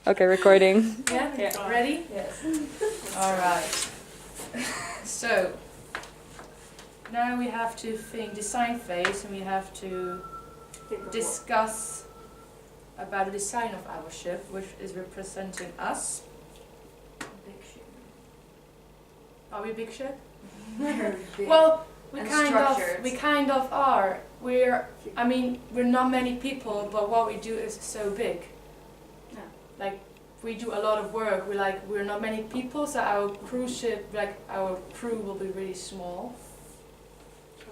Okay, recording. Yeah. Ready? Yes. All right. So now we have to think design phase, and we have to discuss about the design of our ship, which is representing us. Big ship. Are we a big ship? Very big. Well, we And kind of are. We're not many people, but what we do is so big. Yeah. Like, we do a lot of work. We're not many people, so our cruise ship, our crew will be really small.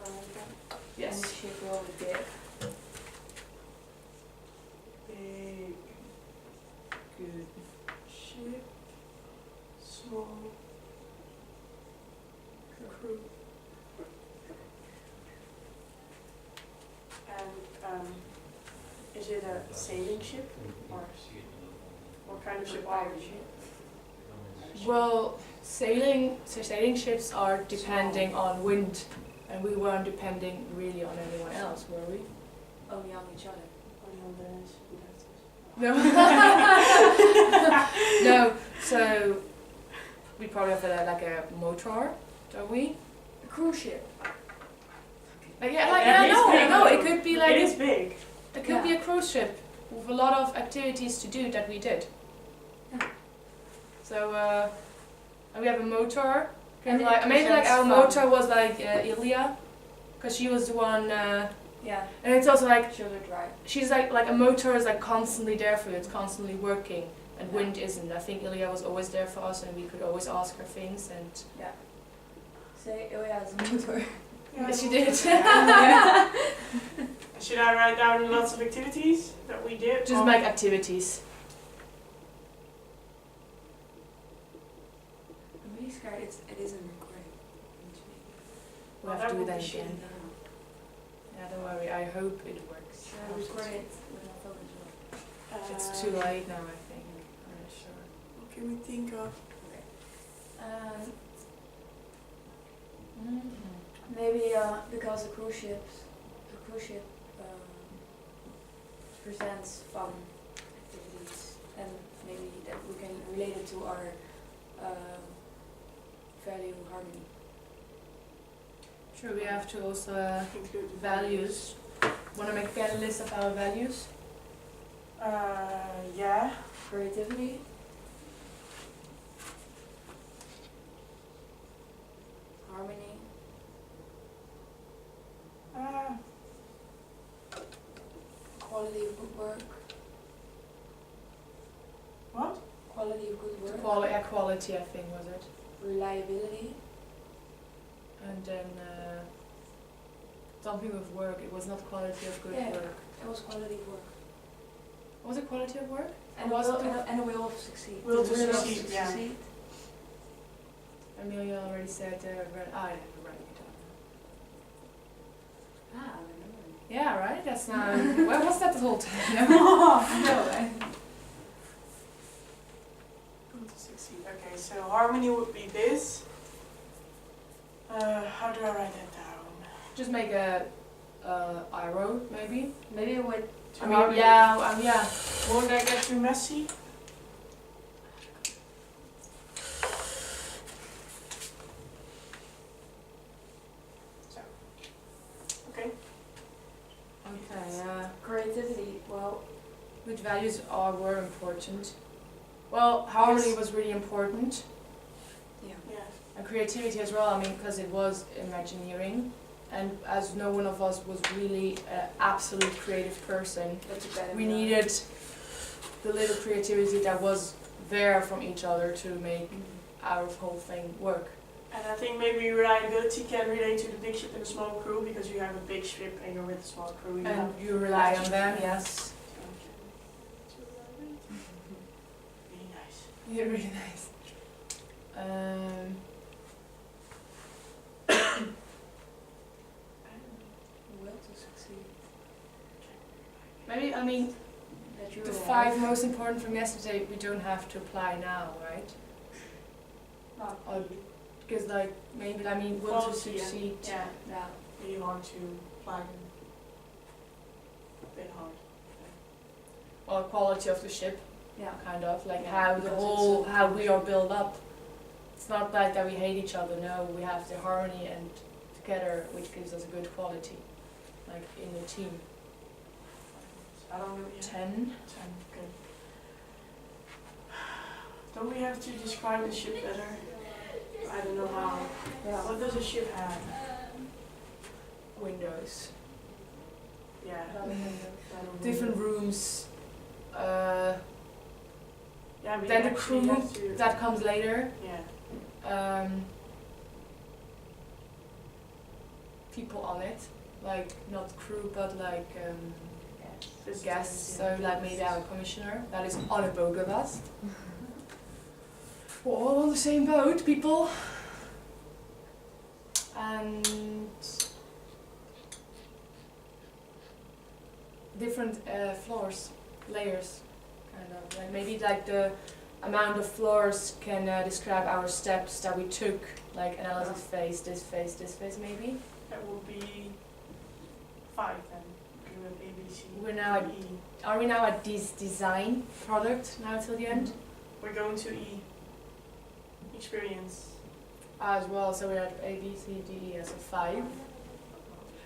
And Yes. the ship will be big. Big Good. ship, small crew. And is it a sailing ship or what kind of ship are we? Well, sailing ships are depending on wind, and we weren't depending really on anyone else, were we? Only on each other. No. No. So we probably have a motor, don't we? A cruise ship. No. It could be It is big. It could be a cruise ship with a lot of activities to do that we did. Yeah. So and we have a motor. And it Maybe our presents motor was Ilya, because she was the one. Yeah. And it's also Shoulder drive. she's like a motor is constantly there for you. It's constantly working, and wind isn't. I think Ilya was always there for us, and we could always ask her things. And Say, oh yeah, it's a motor. yes, she did. Should I write down lots of activities that we did? Just make activities. I'm really scared it isn't recording. We'll have to do that again. Yeah, don't worry. I hope it works. I record it with my phone as well. It's too late now, I think. I'm not sure. What can we think of? Maybe because the cruise ship presents fun activities, and maybe that we can relate it to our value harmony. Sure, we have to also Include the values. Want to make a list of our values? Yeah. Creativity. Harmony. Quality of good work. What? Quality of good work. Quality, I think, was it? Reliability. And then something with work. It was not quality of good Yeah. work. It was quality of work. Was it quality of work? And Was a will, it- and a will to succeed. Will to The succeed, yeah. Amelia already said I didn't write it down. Ah, I remember. Yeah, right? That's not. Where was that the whole time? No, right? Will to succeed. Okay, so harmony would be this. How do I write that down? Just make a arrow, maybe. Maybe with Yeah. Won't that get too messy? So. Okay. Okay. creativity. Well, Which values were important? Well, harmony Yes. was really important, yeah. Yeah. and creativity as well. Because it was Imagineering, and as no one of us was really an absolute creative person, That's a better we word. needed the little creativity that was there from each other to make our whole thing work. And I think maybe reliability can relate to the big ship and the small crew, because you have a big ship and you're with a small crew. You And have you rely on them, yes. Really nice. You're really nice. Will to succeed. Maybe, That you the rely. 5 most important from yesterday we don't have to apply now, right? No. Because maybe, will to Quality, yeah. succeed. Yeah. Yeah. Really hard to plug in. A bit hard. Or quality of the ship. Yeah. kind of like Yeah, how the because whole it's so how we are built up. It's not like that we hate each other. No, we have the harmony and together, which gives us a good quality, like in the team. I don't know. Yeah. 10. 10. Good. Don't we have to describe the ship better? I don't know how. Yeah. What does a ship have? Windows, Yeah. different rooms. Yeah, we Then the actually crew have to. that comes later. Yeah. People on it, like not crew but like Visitors, guests. yeah. So like maybe our commissioner that is on a boat with us. We're all on the same boat, people. And different floors, layers, kind of. Like maybe like the amount of floors can describe our steps that we took, like analysis phase, this phase maybe. That will be 5 then. We have A, B, C. We're now at, E. are we now at this design product now till the end? We're going to E. Experience. As well, so we're at A, B, C, D, E as a 5.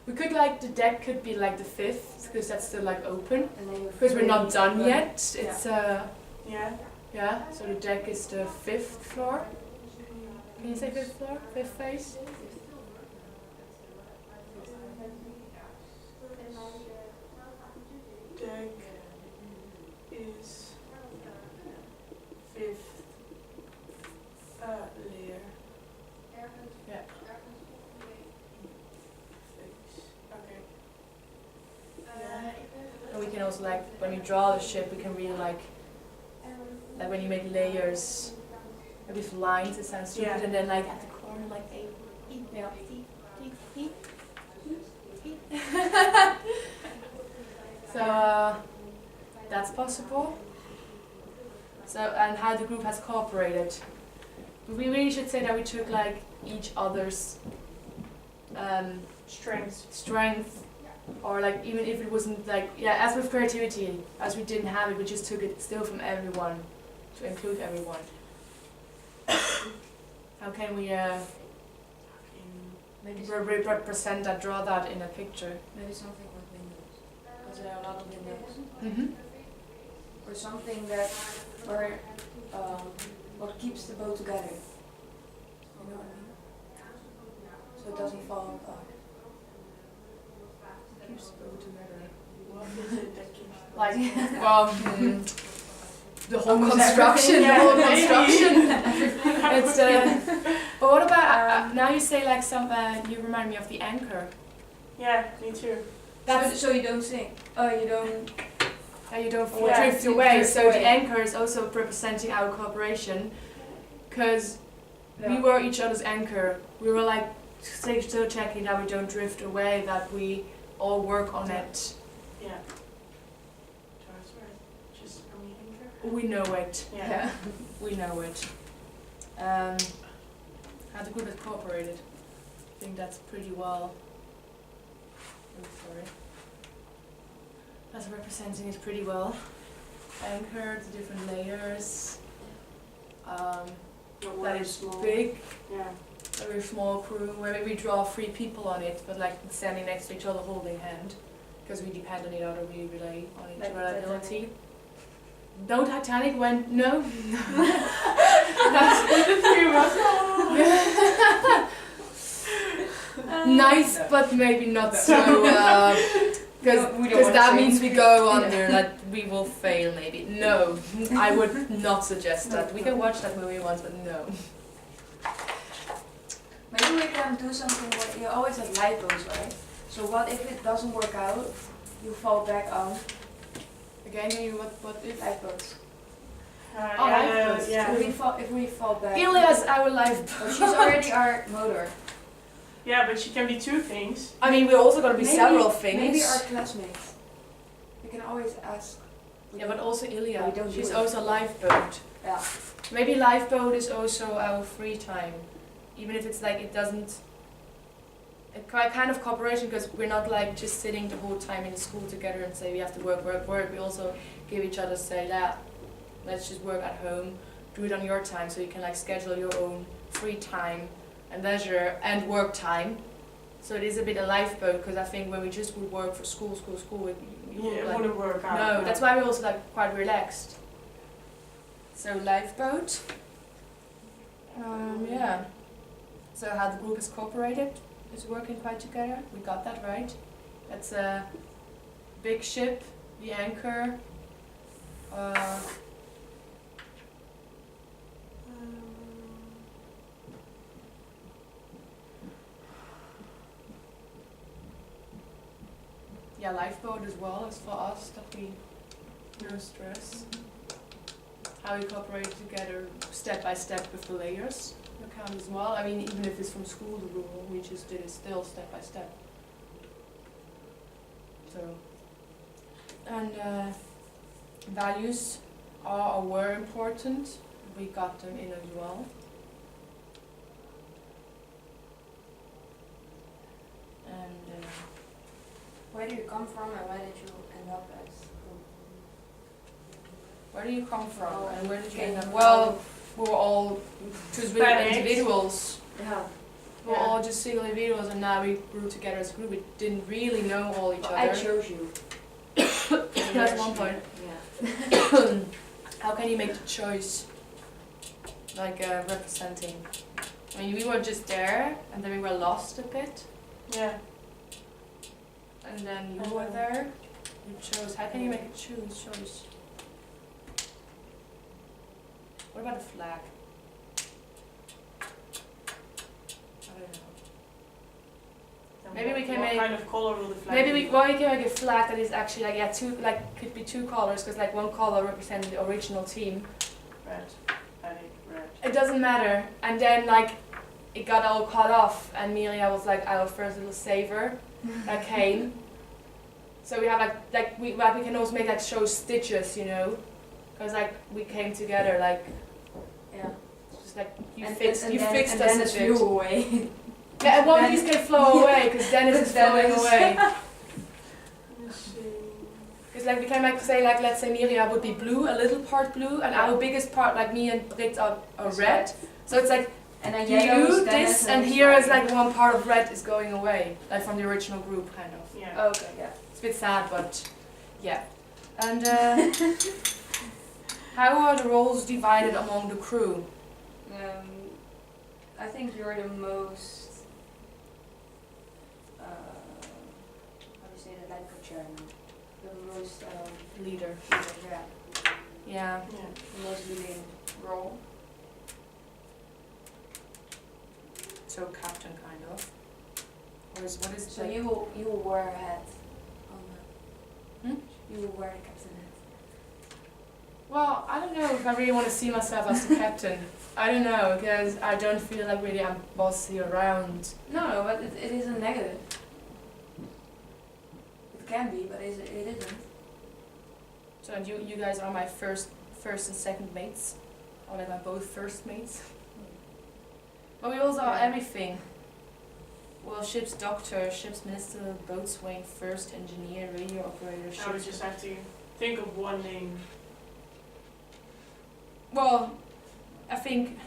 We could like, the deck could be like the 5th, because that's still like open. And then you Because we're not done free- yet. It's Yeah. yeah, so the deck is the 5th floor. Can you say 5th floor? 5th phase? Deck is 5th layer. Yeah. Phase. Okay. And we can also like, when we draw the ship, we can really like when you make layers, maybe with lines, it sounds stupid, Yeah. and then like at the corner, like A, E, Yeah. E. So that's possible. So, and how the group has cooperated. We really should say that we took like each other's Strengths. strength, or like even if it wasn't like, yeah, as with creativity, as we didn't have it, we just took it still from everyone to include everyone. How can we Maybe represent that, draw that in a picture? maybe something with windows. Because there are a lot of windows. Mm-hmm. Or something that where what keeps the boat together. You know what I mean? So it doesn't fall apart. Keeps the boat together. What is it that keeps the Like, boat well, the whole Almost construction, everything, the whole yeah, construction. It's but what about now? You say like some. You remind me of the anchor. Yeah, me too. That's So you don't sink. Oh, you don't. how you don't Yeah, drift you away. drift So away. the anchor is also representing our cooperation, because we were each other's anchor. We were like still checking that we don't drift away, that we all work on it. Yeah. Towards where? Just on the anchor? We know it. Yeah. We know it. How the group has cooperated. I think that's pretty well. Oh, sorry. That's representing it pretty well. Anchored, the different layers. Not That very is small. big. Yeah. A very small crew where maybe we draw 3 people on it, but like standing next to each other holding hand, because we depend on each other, we rely on each Like other's Titanic. ability. No Titanic went no. That's with the 3 of us. Nice, but maybe not so. Because We don't wanna that say means we it. go Yeah. under, that we will fail maybe. No, I would not suggest that. We can watch that movie once, but no. Maybe we can do something where you always have lifeboats, right? So what if it doesn't work out? You fall back on Again, what if? lifeboats. lifeboats, yeah. If we fall back. Ilya's our life. Oh, she's already our motor. Yeah, but she can be 2 things. I mean, we're also gonna be several things. Maybe our classmates. We can always ask. Yeah, but also Ilya. We don't do She's it. also lifeboat. Yeah. Maybe lifeboat is also our free time, even if it's like it doesn't. It kind of cooperation, because we're not like just sitting the whole time in school together and say we have to work. We also give each other say that let's just work at home, do it on your time, so you can like schedule your own free time and leisure and work time. So it is a bit a lifeboat, because I think when we just would work for school, it It wouldn't work out. no, that's why we're also like quite relaxed. So lifeboat. Yeah. So how the group is cooperated, is working quite together. We got that right. That's a big ship, the anchor. Yeah, lifeboat as well is for us, that we no stress. How we cooperate together step by step with the layers account as well. I mean, even if it's from school the rule, we just did it still step by step. So, and values are or were important. We got them in as well. And Where do you come from and where did you end up as group? where do you come from Oh, and where did you okay. end up? Well, we were all just really Hispanics. individuals. Yeah. We were all just single individuals, and now we grew together as a group. We didn't really know all each I other. chose you. That's one point. Yeah. How can you make the choice? Like representing. I mean, we were just there, and then we were lost a bit, Yeah. and then you were there. You chose. How can you make a choice? What about the flag? I don't know. Maybe we can what make- kind of color will the flag Maybe be? we can make a flag that is actually like could be two colors, because like one color represents the original team. Red. I think red. It doesn't matter. And then like it got all cut off, and Miria was like our first little saver that came. So we have we can also make like show stitches, you know, because like we came together like Yeah. just like you And fixed then, us and then a it bit. flew away. Yeah, and one then- piece can flow away because Dennis is flowing Dennis. away. Let's see. Because like we can like say like let's say Miria would be blue, a little part blue, and our biggest part like me and Brit are red. So it's like And then you yellow do is Dennis this, and it's here is fine. like one part of red is going away, like from the original group kind of. Yeah. Okay, yeah. It's a bit sad, but yeah. And how are the roles divided among the crew? I think you're the most, how do you say that, like a chairman? The most, Leader. yeah, Yeah. Yeah. the most leading role. So captain kind of. Or is what is it? So like- you will wear a hat on the, Hmm? you will wear the captain hat. Well, I don't know if I really want to see myself as the captain. I don't know, because I don't feel like really I'm bossy around. No, but it isn't negative. It can be, but it isn't. So and you guys are my first and second mates, or like my both first mates. But we also are Yeah. everything. Well, ship's doctor, ship's minister, boatswain, first engineer, radio operator, I would ship's... just have to think of one name. Well, I think...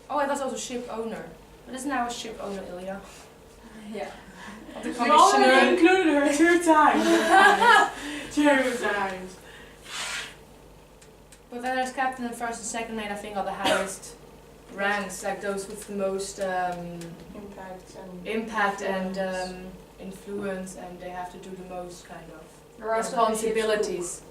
Oh, and that's also ship owner. But isn't our ship owner Ilya? Yeah. Of the We already commissioner? included her 2 times. guys. 2 times. But then there's captain and first and second mate, I think, are the highest ranks, like those with the most Impact and influence, and they have to do the most kind of You're also the ship's responsibilities.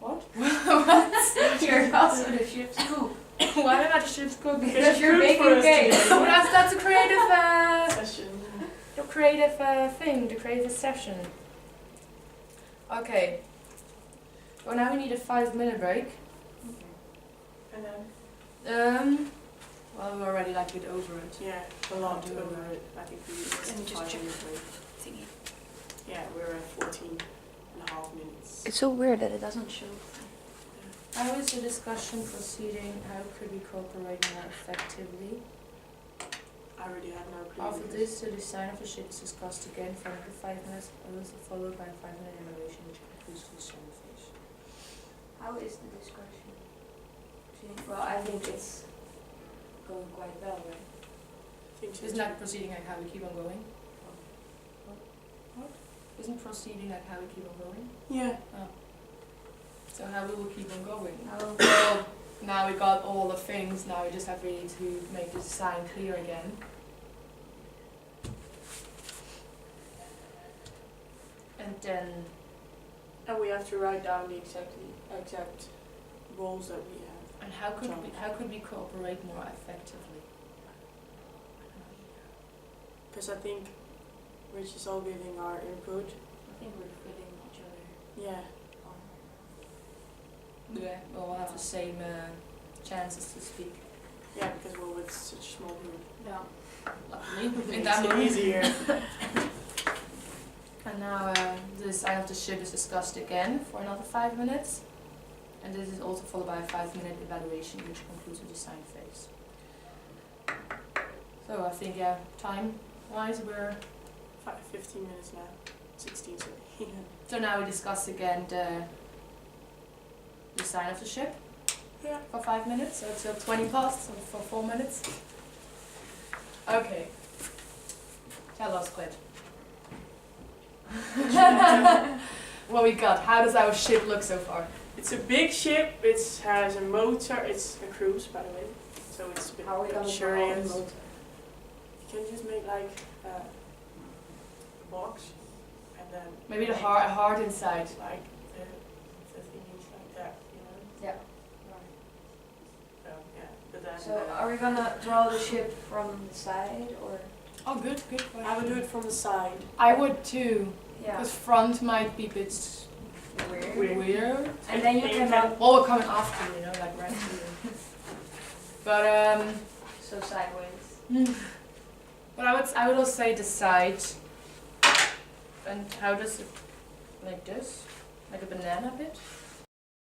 What? cook. You're also the ship's cook. Why am I the ship's cook? Because you're Cook baking for us cake. today. Well, that's a creative Session. the creative thing, the creative session. Okay. Well, now we need a 5-minute break. And then, Well, we're already like a bit over it. yeah, a lot Do over it. it. I think we Let me just check. Thingy. Yeah, we're at 14.5 minutes. It's so weird that it doesn't show. How is the discussion proceeding? How could we cooperate more effectively? I already have no clue. After because- this, the design of the ship is discussed again for another 5 minutes, also followed by a 5-minute evaluation which concludes the design phase. How is the discussion? Well, I think it's going quite well, right? Think so Isn't too. that proceeding like how we keep on going? What? Isn't proceeding like how we keep on going? Yeah. So how we will keep on going? Oh, Well, now we got all the things, now we just have really to make the design clear again. And then, And we have to write down the exact roles that we have. and how could we cooperate more effectively? Because I think Rich is all giving our input. I think we're filling each other. Yeah. Yeah, we'll have the same chances to speak. Yeah, because we're with such a small group. Yeah. Luckily, in Makes that it moment. easier. And now the design of the ship is discussed again for another 5 minutes. And this is also followed by a 5-minute evaluation, which concludes the design phase. So I think, yeah, time-wise, we're... 15 minutes now. 16, sorry. So now we discuss again the design of the ship Yeah. for 5 minutes, so it's 20 past, so for 4 minutes. Okay. Tell us, Fred. What we got? How does our ship look so far? It's a big ship. It has a motor. It's a cruise, by the way. So it's a bit How are we gonna draw the luxurious. motor? You can just make like a box, and then Maybe the heart inside. like the thingies like that, you know. Yeah. So yeah, but then So are we gonna draw the ship from the side or? Oh, good, good. I would do it from the side. I would too, Yeah. because front might be a bit Weird. weird. And then you And you can can- Well, we're coming after you, know, like right to you. But so sideways. but I would also say the side. And how does it, like this, like a banana bit?